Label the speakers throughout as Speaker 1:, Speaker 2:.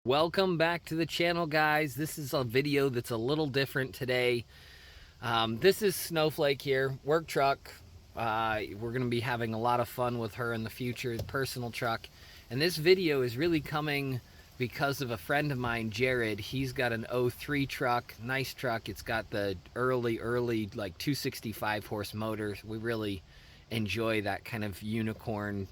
Speaker 1: Welcome back to the channel, guys. This is a video that's a little different today. This is Snowflake here, work truck. We're going to be having a lot of fun with her in the future, personal truck. And this video is really coming because of a friend of mine, Jared. He's got an 03 truck, nice truck. It's got the early like 265 horse motor. We really enjoy that kind of unicorn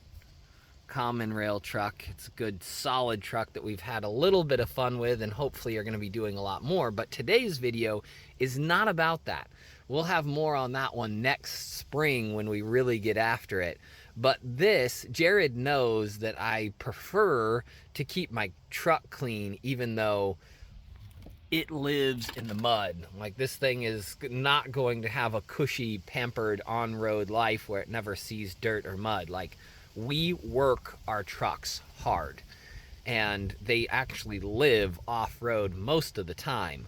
Speaker 1: common rail truck. It's a good solid truck that we've had a little bit of fun with and hopefully are going to be doing a lot more. But today's video is not about that. We'll have more on that one next spring when we really get after it. But this, Jared knows that I prefer to keep my truck clean even though it lives in the mud. Like, this thing is not going to have a cushy, pampered on-road life where it never sees dirt or mud. Like, we work our trucks hard and they actually live off-road most of the time.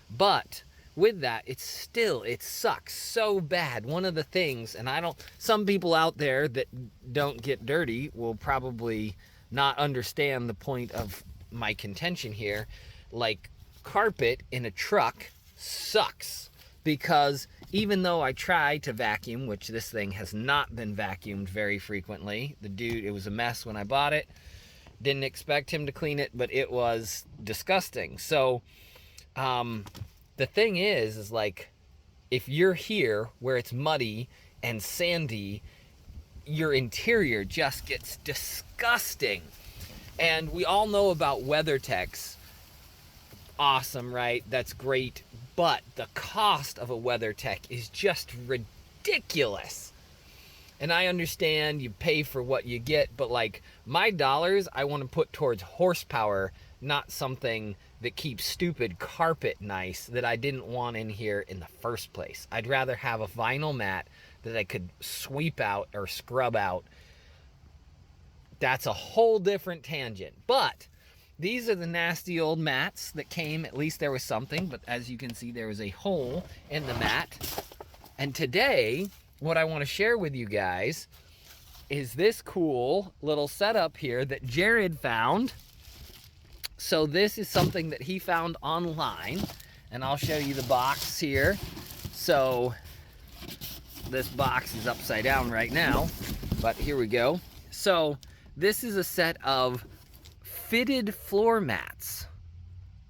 Speaker 1: But with that, it sucks so bad. One of the things, and some people out there that don't get dirty will probably not understand the point of my contention here. Like, carpet in a truck sucks, because even though I try to vacuum, which this thing has not been vacuumed very frequently, it was a mess when I bought it. Didn't expect him to clean it, but it was disgusting. So the thing is like, if you're here where it's muddy and sandy, your interior just gets disgusting. And we all know about WeatherTech's. Awesome, right? That's great. But the cost of a WeatherTech is just ridiculous. And I understand you pay for what you get, but like, my dollars I want to put towards horsepower, not something that keeps stupid carpet nice that I didn't want in here in the first place. I'd rather have a vinyl mat that I could sweep out or scrub out. That's a whole different tangent. But these are the nasty old mats that came. At least there was something, but as you can see, there was a hole in the mat. And today, what I want to share with you guys is this cool little setup here that Jared found. So this is something that he found online, and I'll show you the box here. So this box is upside down right now, but here we go. So this is a set of fitted floor mats.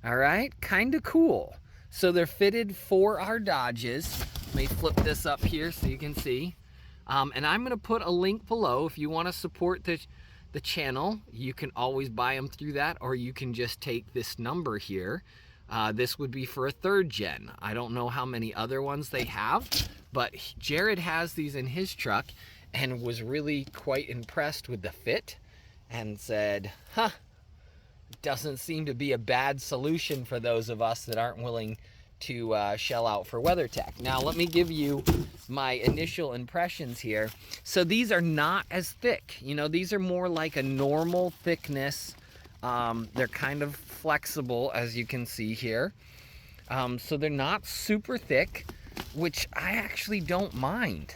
Speaker 1: All right, kind of cool. So they're fitted for our Dodges. Let me flip this up here so you can see. And I'm going to put a link below. If you want to support the channel, you can always buy them through that, or you can just take this number here. This would be for a 3rd gen. I don't know how many other ones they have, but Jared has these in his truck and was really quite impressed with the fit and said, huh, doesn't seem to be a bad solution for those of us that aren't willing to shell out for WeatherTech. Now, let me give you my initial impressions here. So these are not as thick. You know, these are more like a normal thickness. They're kind of flexible, as you can see here. So they're not super thick, which I actually don't mind.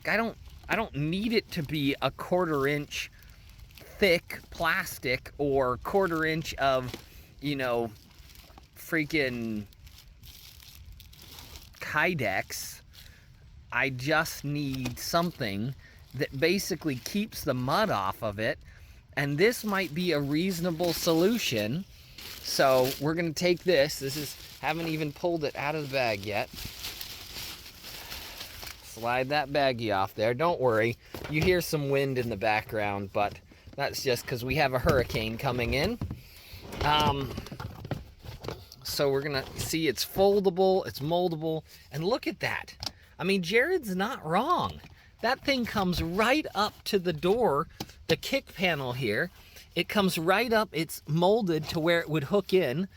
Speaker 1: I don't need it to be a 1/4 inch thick plastic or 1/4 inch of, you know, freaking Kydex. I just need something that basically keeps the mud off of it, and this might be a reasonable solution. So we're gonna take this. Haven't even pulled it out of the bag yet. Slide that baggie off there. Don't worry, you hear some wind in the background, but that's just because we have a hurricane coming in. So we're gonna see it's foldable, it's moldable, and look at that. I mean, Jared's not wrong. That thing comes right up to the door, the kick panel here. It comes right up, it's molded to where it would hook in.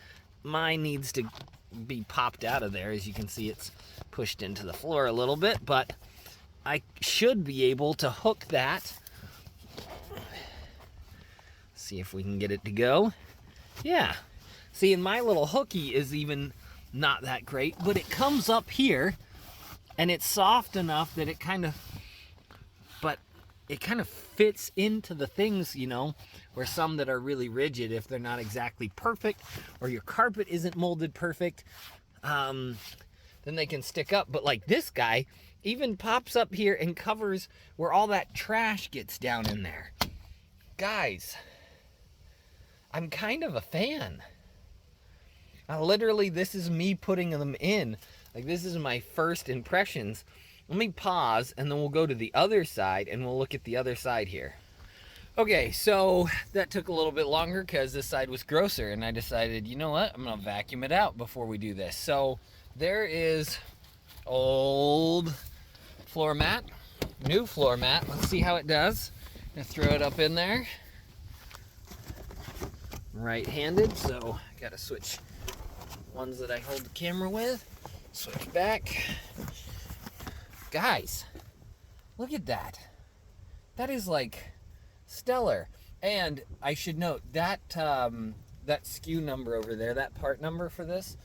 Speaker 1: Mine needs to be popped out of there. As you can see, it's pushed into the floor a little bit, but I should be able to hook that. See if we can get it to go. Yeah. See, and my little hooky is even not that great, but it comes up here and it's soft enough that it kind of, but it kind of fits into the things, you know, where some that are really rigid, if they're not exactly perfect, or your carpet isn't molded perfect, then they can stick up. But like this guy even pops up here and covers where all that trash gets down in there. Guys, I'm kind of a fan. Literally, this is me putting them in. Like, this is my first impressions. Let me pause, and then we'll go to the other side, and we'll look at the other side here. Okay, so that took a little bit longer because this side was grosser, and I decided, you know what, I'm going to vacuum it out before we do this. So there is old floor mat, new floor mat. Let's see how it does. I'm going to throw it up in there. Right-handed, so I got to switch ones that I hold the camera with. Switch back. Guys, look at that. That is like stellar. And I should note that that SKU number over there, that part number for this,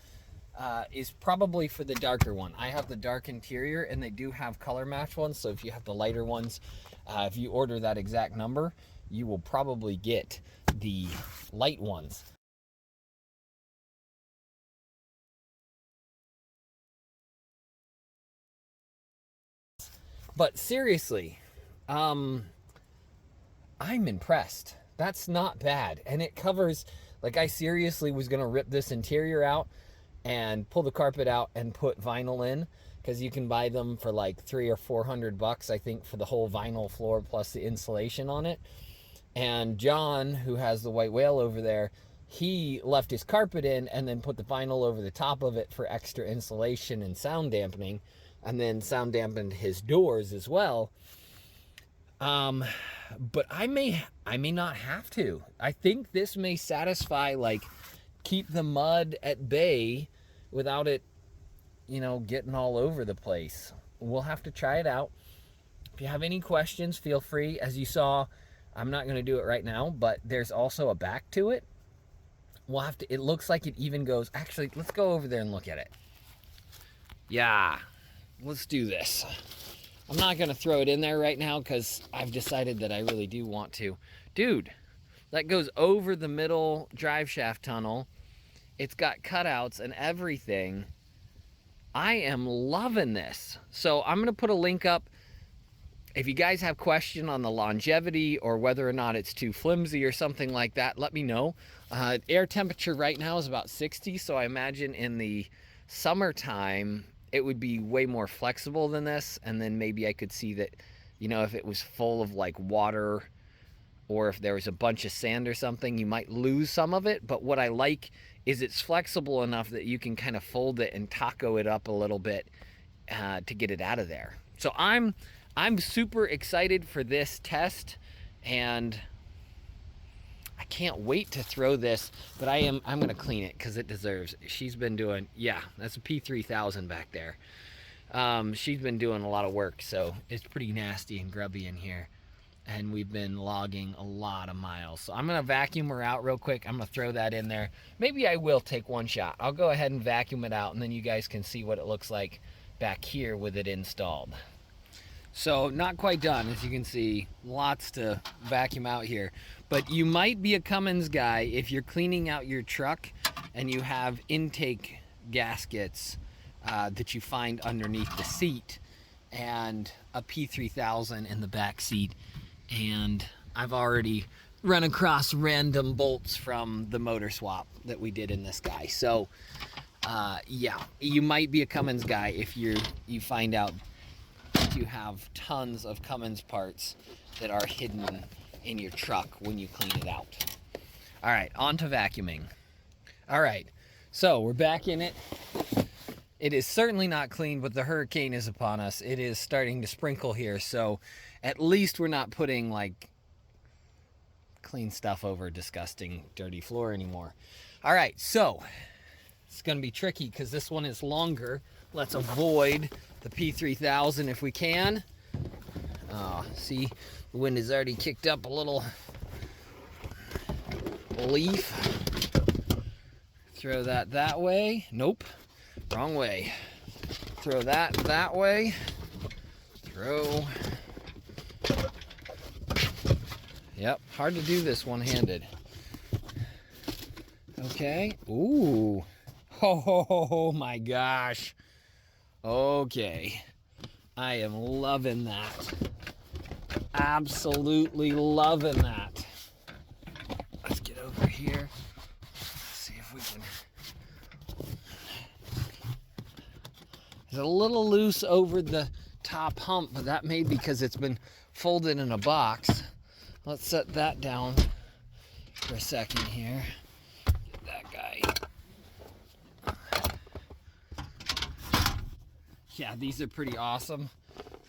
Speaker 1: is probably for the darker one. I have the dark interior, and they do have color match ones. So if you have the lighter ones, if you order that exact number, you will probably get the light ones. But seriously, I'm impressed. That's not bad. And it covers, like, I seriously was going to rip this interior out and pull the carpet out and put vinyl in, because you can buy them for like $300 or $400, I think, for the whole vinyl floor plus the insulation on it. And John, who has the white whale over there, he left his carpet in and then put the vinyl over the top of it for extra insulation and sound dampening, and then sound dampened his doors as well. But I may not have to. I think this may satisfy, like, keep the mud at bay without it, you know, getting all over the place. We'll have to try it out. If you have any questions, feel free. As you saw, I'm not going to do it right now, but there's also a back to it. We'll have to, it looks like it even goes, actually, let's go over there and look at it. Yeah, let's do this. I'm not going to throw it in there right now because I've decided that I really do want to. Dude, that goes over the middle drive shaft tunnel. It's got cutouts and everything. I am loving this. So I'm going to put a link up. If you guys have question on the longevity or whether or not it's too flimsy or something like that, let me know. Air temperature right now is about 60, so I imagine in the summertime it would be way more flexible than this, and then maybe I could see that, you know, if it was full of like water or if there was a bunch of sand or something, you might lose some of it. But what I like is it's flexible enough that you can kind of fold it and taco it up a little bit to get it out of there. So I'm super excited for this test, and I can't wait to throw this, but I'm going to clean it because it deserves. She's been doing, yeah, that's a P3000 back there. She's been doing a lot of work, so it's pretty nasty and grubby in here, and we've been logging a lot of miles. So I'm going to vacuum her out real quick. I'm going to throw that in there. Maybe I will take one shot. I'll go ahead and vacuum it out, and then you guys can see what it looks like back here with it installed. So not quite done, as you can see, lots to vacuum out here. But you might be a Cummins guy if you're cleaning out your truck and you have intake gaskets that you find underneath the seat and a P3000 in the back seat. And I've already run across random bolts from the motor swap that we did in this guy. So yeah, you might be a Cummins guy if you find out you have tons of Cummins parts that are hidden in your truck when you clean it out. All right, on to vacuuming. All right, so we're back in it. It is certainly not clean, but the hurricane is upon us. It is starting to sprinkle here, so at least we're not putting like clean stuff over disgusting, dirty floor anymore. All right, so it's gonna be tricky because this one is longer. Let's avoid the P3000 if we can. See, the wind has already kicked up a little leaf. Throw that way. Nope, wrong way. Throw that way. Throw Hard to do this one-handed. Okay. Ooh. Oh my gosh. Okay. I am loving that. Absolutely loving that. Let's get over here. Let's see if we can. It's a little loose over the top hump, but that may be because it's been folded in a box. Let's set that down for a second here. Get that guy. Yeah, these are pretty awesome.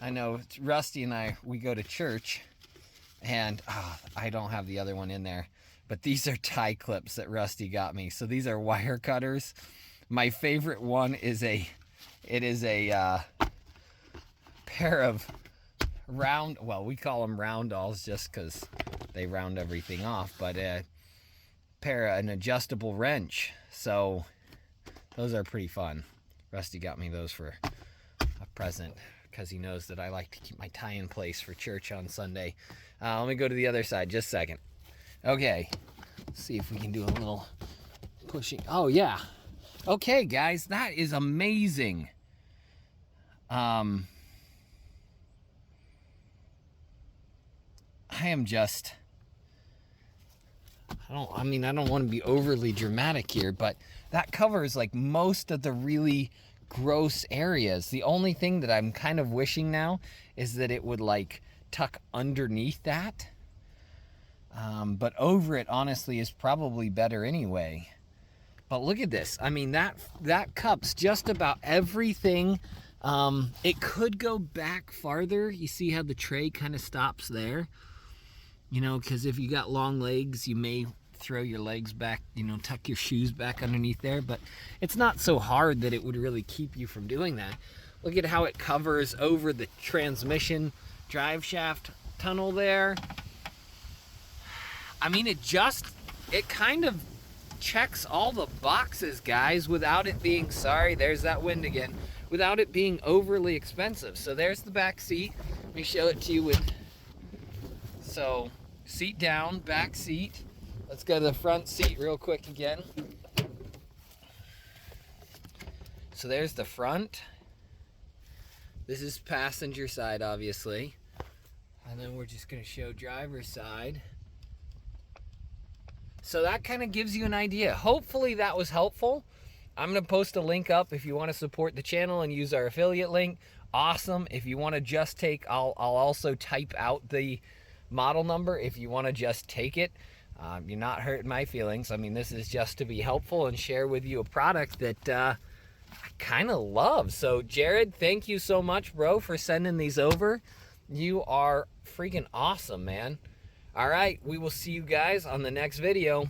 Speaker 1: I know Rusty and I, we go to church, and I don't have the other one in there, but these are tie clips that Rusty got me. So these are wire cutters. My favorite one is a pair of round, well, we call them roundalls just because they round everything off, but an adjustable wrench. So those are pretty fun. Rusty got me those for a present because he knows that I like to keep my tie in place for church on Sunday. Let me go to the other side just a second. Okay, let's see if we can do a little pushing. Oh yeah. Okay guys, that is amazing. I am just, I don't want to be overly dramatic here, but that covers like most of the really gross areas. The only thing that I'm kind of wishing now is that it would like tuck underneath that. But over it honestly is probably better anyway. But look at this. I mean, that cups just about everything. It could go back farther. You see how the tray kind of stops there? You know, because if you got long legs, you may throw your legs back, you know, tuck your shoes back underneath there, but it's not so hard that it would really keep you from doing that. Look at how it covers over the transmission drive shaft tunnel there. I mean, it kind of checks all the boxes, guys, without it being, sorry, there's that wind again, without it being overly expensive. So there's the back seat. Let me show it to you with, so seat down, back seat. Let's go to the front seat real quick again. So there's the front. This is passenger side, obviously. And then we're just gonna show driver's side. So that kind of gives you an idea. Hopefully that was helpful. I'm gonna post a link up if you wanna support the channel and use our affiliate link. Awesome. If you wanna just take, I'll also type out the model number if you wanna just take it. You're not hurting my feelings. I mean, this is just to be helpful and share with you a product that I kind of love. So Jared, thank you so much, bro, for sending these over. You are freaking awesome, man. All right, we will see you guys on the next video.